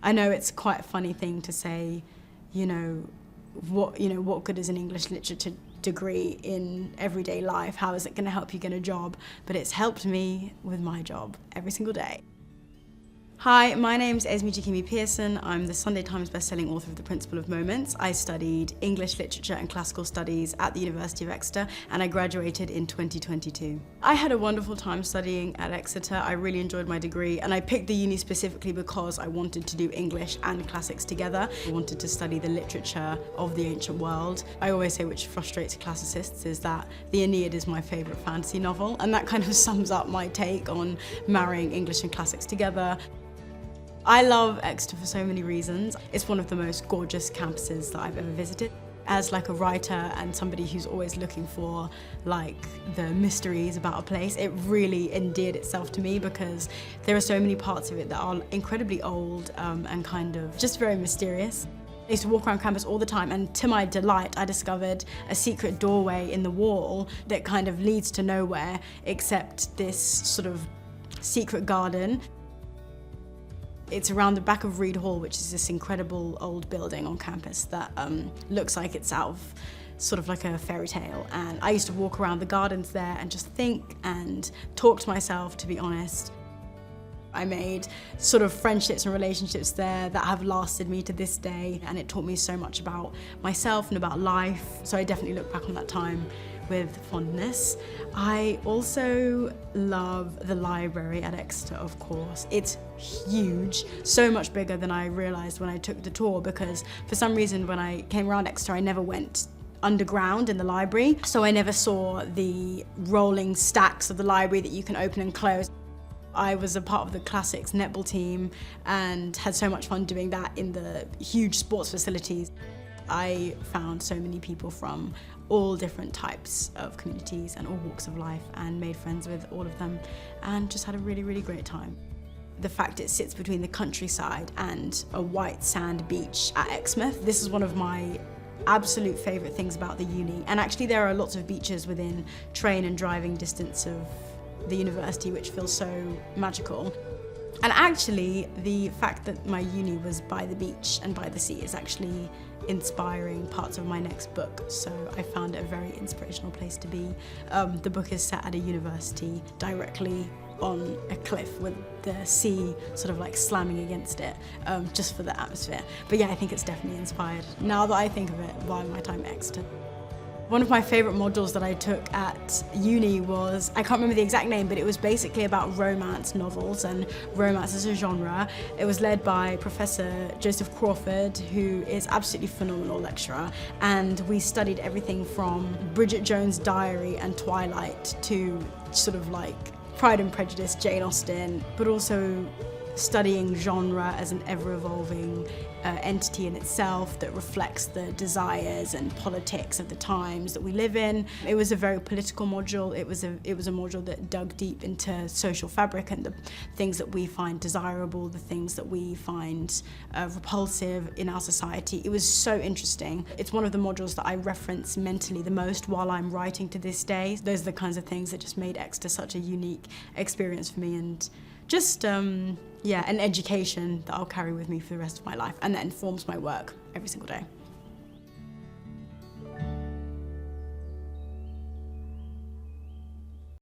I know it's quite a funny thing to say, what good is an English literature degree in everyday life? How is it going to help you get a job? But it's helped me with my job every single day. Hi, my name's Esmie Jikiemi-Pearson. I'm the Sunday Times Bestselling author of The Principle of Moments. I studied English literature and classical studies at the University of Exeter, and I graduated in 2022. I had a wonderful time studying at Exeter. I really enjoyed my degree, and I picked the uni specifically because I wanted to do English and classics together. I wanted to study the literature of the ancient world. I always say, which frustrates classicists, is that the Aeneid is my favourite fantasy novel, and that kind of sums up my take on marrying English and classics together. I love Exeter for so many reasons. It's one of the most gorgeous campuses that I've ever visited. As like a writer and somebody who's always looking for the mysteries about a place, it really endeared itself to me because there are so many parts of it that are incredibly old and kind of just very mysterious. I used to walk around campus all the time, and to my delight, I discovered a secret doorway in the wall that kind of leads to nowhere except this sort of secret garden. It's around the back of Reed Hall, which is this incredible old building on campus that looks like it's out of sort of like a fairy tale. And I used to walk around the gardens there and just think and talk to myself, to be honest. I made sort of friendships and relationships there that have lasted me to this day, and it taught me so much about myself and about life. So I definitely look back on that time with fondness. I also love the library at Exeter, of course. It's huge, so much bigger than I realised when I took the tour, because for some reason when I came around Exeter I never went underground in the library, so I never saw the rolling stacks of the library that you can open and close. I was a part of the classics netball team and had so much fun doing that in the huge sports facilities. I found so many people from all different types of communities and all walks of life and made friends with all of them and just had a really, really great time. The fact it sits between the countryside and a white sand beach at Exmouth, this is one of my absolute favourite things about the uni. And actually there are lots of beaches within train and driving distance of the university which feels so magical. And actually the fact that my uni was by the beach and by the sea is actually inspiring parts of my next book, so I found it a very inspirational place to be. The book is set at a university directly on a cliff with the sea sort of like slamming against it, just for the atmosphere. But yeah, I think it's definitely inspired, now that I think of it, by my time at Exeter. One of my favourite modules that I took at uni was, I can't remember the exact name, but it was basically about romance novels and romance as a genre. It was led by Professor Joseph Crawford, who is absolutely phenomenal lecturer, and we studied everything from Bridget Jones' Diary and Twilight to sort of like Pride and Prejudice, Jane Austen, but also studying genre as an ever-evolving entity in itself that reflects the desires and politics of the times that we live in. It was a very political module. It was a module that dug deep into social fabric and the things that we find desirable, the things that we find repulsive in our society. It was so interesting. It's one of the modules that I reference mentally the most while I'm writing to this day. Those are the kinds of things that just made Exeter such a unique experience for me, and just yeah, an education that I'll carry with me for the rest of my life and that informs my work every single day.